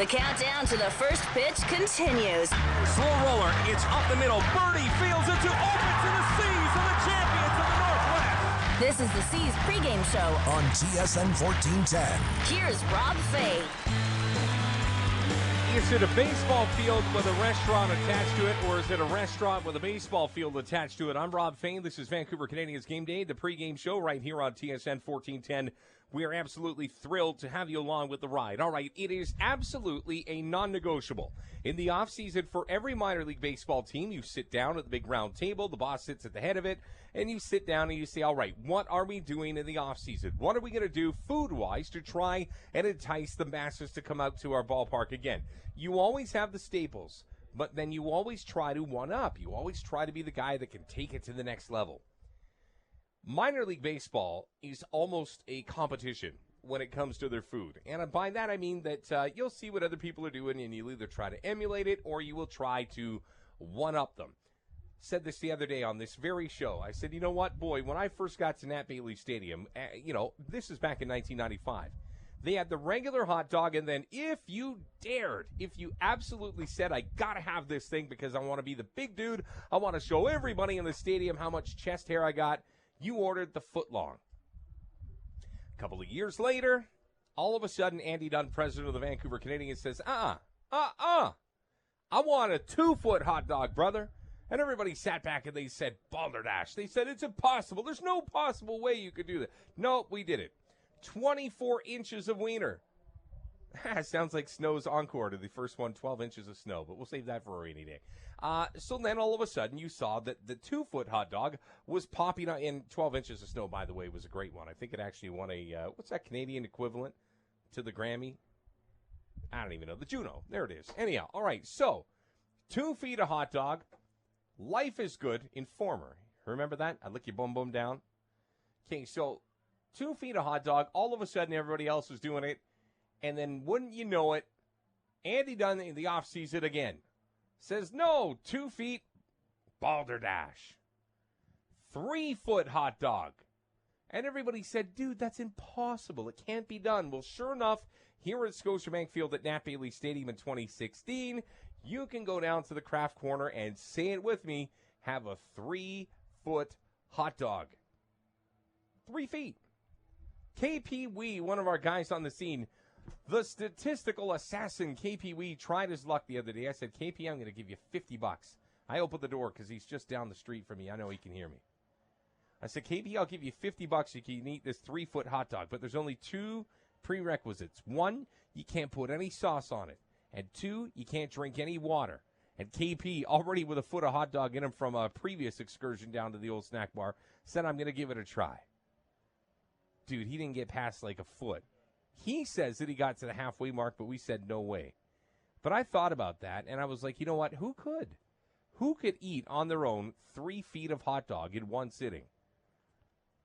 The countdown to the first pitch continues. Slow roller, it's up the middle. Birdie fields it to open to the C's and the champions of the Northwest. This is the C's pregame show on TSN 1410. Here's Rob Fay. Is it a baseball field with a restaurant attached to it, or is it a restaurant with a baseball field attached to it? I'm Rob Fay. This is Vancouver Canadians Game Day, the pregame show right here on TSN 1410. We are absolutely thrilled to have you along with the ride. All right, it is absolutely a non-negotiable. In the offseason, for every minor league baseball team, you sit down at the big round table, the boss sits at the head of it, and you sit down and you say, all right, what are we doing in the offseason? What are we going to do food-wise to try and entice the masses to come out to our ballpark again? You always have the staples, but then you always try to one-up. You always try to be the guy that can take it to the next level. Minor league baseball is almost a competition when it comes to their food. And by that, I mean that you'll see what other people are doing, and you'll either try to emulate it or you will try to one-up them. Said this the other day on this very show. I said, you know what, boy, when I first got to Nat Bailey Stadium, this is back in 1995. They had the regular hot dog, and then if you absolutely said, I got to have this thing because I want to be the big dude, I want to show everybody in the stadium how much chest hair I got, you ordered the footlong. A couple of years later, all of a sudden, Andy Dunn, president of the Vancouver Canadians, says, I want a 2-foot hot dog, brother. And everybody sat back and they said, balderdash. They said, it's impossible. There's no possible way you could do that. No, we did it. 24 inches of wiener. Sounds like Snow's encore to the first one, 12 inches of snow, but we'll save that for a rainy day. So then all of a sudden you saw that the 2-foot hot dog was popping up, and 12 inches of snow, by the way, was a great one. I think it actually won a, what's that Canadian equivalent to the Grammy? I don't even know. The Juno. There it is. Anyhow, all right, so 2 feet of hot dog. Life is good. Informer. Remember that? I lick your bum down. Okay, so 2 feet of hot dog. All of a sudden everybody else is doing it. And then, wouldn't you know it, Andy Dunn in the offseason again says, no, 2 feet, balderdash. 3-foot hot dog. And everybody said, dude, that's impossible. It can't be done. Well, sure enough, here at Scotiabank Field at Nat Bailey Stadium in 2016, you can go down to the craft corner and, say it with me, have a 3-foot hot dog. 3 feet. KP Wee, one of our guys on the scene, the statistical assassin, KP Wee, tried his luck the other day. I said, KP, I'm going to give you $50. I opened the door because he's just down the street from me. I know he can hear me. I said, KP, I'll give you $50. You can eat this 3-foot hot dog. But there's only 2 prerequisites. 1, you can't put any sauce on it. And 2, you can't drink any water. And KP, already with a foot of hot dog in him from a previous excursion down to the old snack bar, said, I'm going to give it a try. Dude, he didn't get past like a foot. He says that he got to the halfway mark, but we said no way. But I thought about that, and I was like, you know what? Who could? Who could eat on their own 3 feet of hot dog in one sitting?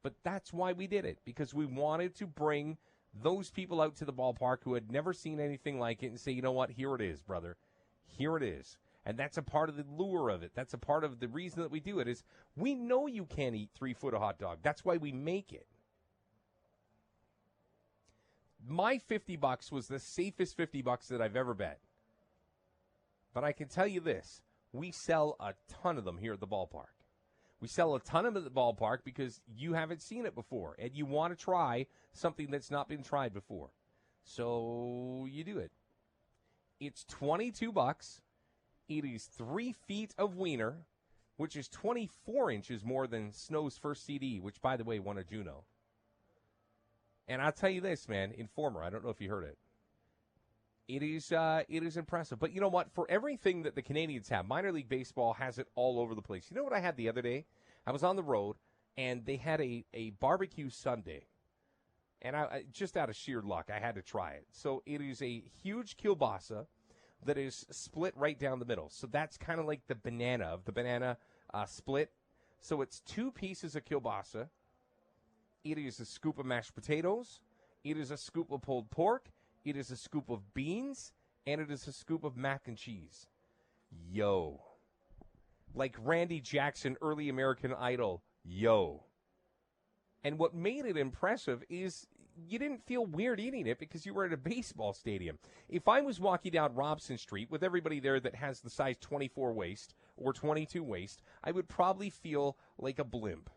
But that's why we did it, because we wanted to bring those people out to the ballpark who had never seen anything like it and say, you know what? Here it is, brother. Here it is. And that's a part of the lure of it. That's a part of the reason that we do it is we know you can't eat 3 foot of hot dog. That's why we make it. My $50 was the safest $50 that I've ever bet. But I can tell you this. We sell a ton of them here at the ballpark. We sell a ton of them at the ballpark because you haven't seen it before. And you want to try something that's not been tried before. So you do it. It's $22. It is 3 feet of wiener, which is 24 inches more than Snow's first CD, which, by the way, won a Juno. And I'll tell you this, man, Informer, I don't know if you heard it. It is impressive. But you know what? For everything that the Canadians have, minor league baseball has it all over the place. You know what I had the other day? I was on the road, and they had a barbecue sundae. And I just out of sheer luck, I had to try it. So it is a huge kielbasa that is split right down the middle. So that's kind of like the banana split. So it's 2 pieces of kielbasa. It is a scoop of mashed potatoes. It is a scoop of pulled pork. It is a scoop of beans. And it is a scoop of mac and cheese. Yo. Like Randy Jackson, early American Idol. Yo. And what made it impressive is you didn't feel weird eating it because you were at a baseball stadium. If I was walking down Robson Street with everybody there that has the size 24 waist or 22 waist, I would probably feel like a blimp.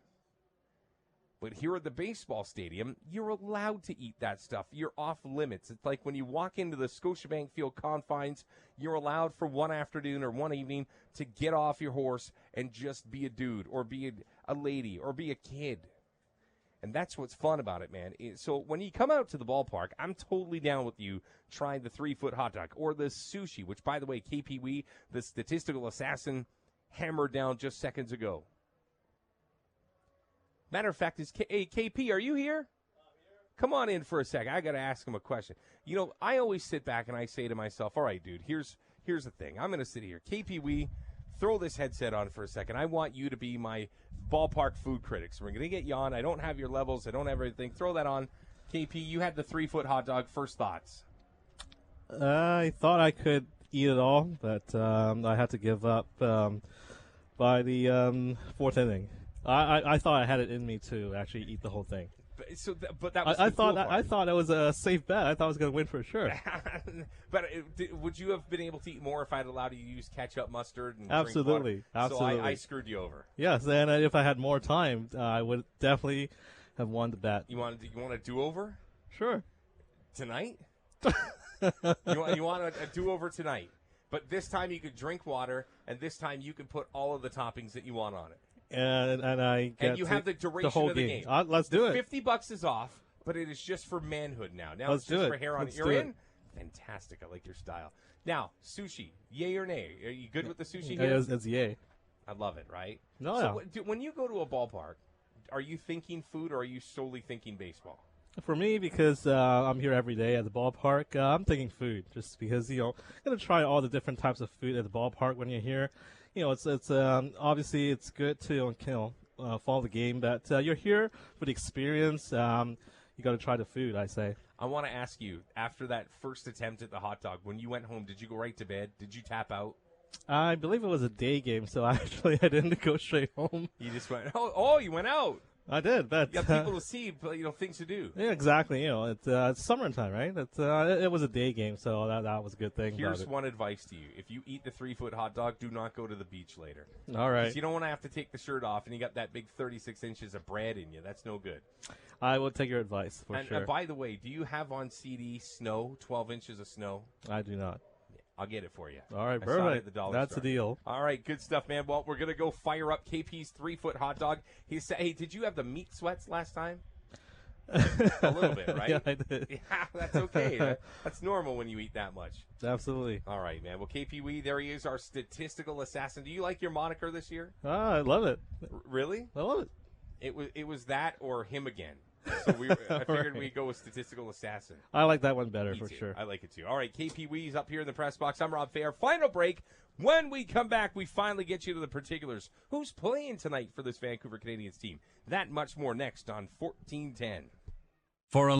But here at the baseball stadium, you're allowed to eat that stuff. You're off limits. It's like when you walk into the Scotiabank Field confines, you're allowed for one afternoon or one evening to get off your horse and just be a dude or be a lady or be a kid. And that's what's fun about it, man. So when you come out to the ballpark, I'm totally down with you trying the 3-foot hot dog or the sushi, which, by the way, KP Wee, the statistical assassin, hammered down just seconds ago. Matter of fact, hey, KP, are you here? Come on in for a second. I got to ask him a question. You know, I always sit back and I say to myself, all right, dude, here's the thing. I'm going to sit here. KP Wee, throw this headset on for a second. I want you to be my ballpark food critic. So we're going to get you on. I don't have your levels. I don't have everything. Throw that on. KP, you had the 3-foot hot dog. First thoughts? I thought I could eat it all, but I had to give up by the fourth inning. I thought I had it in me to actually eat the whole thing. But that was I thought it was a safe bet. I thought I was going to win for sure. But would you have been able to eat more if I had allowed you to use ketchup, mustard, and Absolutely, drink water? absolutely. So I screwed you over. Yes, and if I had more time, I would definitely have won the bet. You want a do-over? Sure. Tonight? you want a do-over tonight? But this time you could drink water, and this time you can put all of the toppings that you want on it. And I get and you have the duration the whole of the game. Let's do it. $50 is off, but it is just for manhood now. Now Let's it's just do for it. hair on Let's it. You're do in? it. Fantastic. I like your style. Now, sushi, yay or nay? Are you good with the sushi Yeah, here? it's yay. I love it, right? No, So when you go to a ballpark, are you thinking food or are you solely thinking baseball? For me, because I'm here every day at the ballpark, I'm thinking food. Just because I'm gonna try all the different types of food at the ballpark when you're here. It's obviously it's good to follow the game, but you're here for the experience. You got to try the food, I say. I want to ask you, after that first attempt at the hot dog, when you went home, did you go right to bed? Did you tap out? I believe it was a day game, so actually I didn't go straight home. You just went, you went out. I did, but you got people to see, but things to do. Yeah, exactly. It's summertime, right? It was a day game, so that was a good thing. Here's one advice to you: if you eat the 3-foot hot dog, do not go to the beach later. All right. 'Cause you don't want to have to take the shirt off, and you got that big 36 inches of bread in you. That's no good. I will take your advice for sure. And by the way, do you have on CD snow? 12 inches of snow? I do not. I'll get it for you. All right, I saw it perfect. at the dollar That's store. a deal. All right, good stuff, man. Well, we're going to go fire up KP's 3-foot hot dog. He said, hey, did you have the meat sweats last time? A little bit, right? Yeah, I did. Yeah, that's okay. That's normal when you eat that much. Absolutely. All right, man. Well, KP Wee, there he is, our statistical assassin. Do you like your moniker this year? I love it. Really? I love it. It was that or him again. So I figured we'd go with statistical assassin. I like that one better Me for too. sure. I like it too. All right, KP Wee's up here in the press box. I'm Rob Fair. Final break. When we come back, we finally get you to the particulars. Who's playing tonight for this Vancouver Canadians team? That much more next on 1410. For a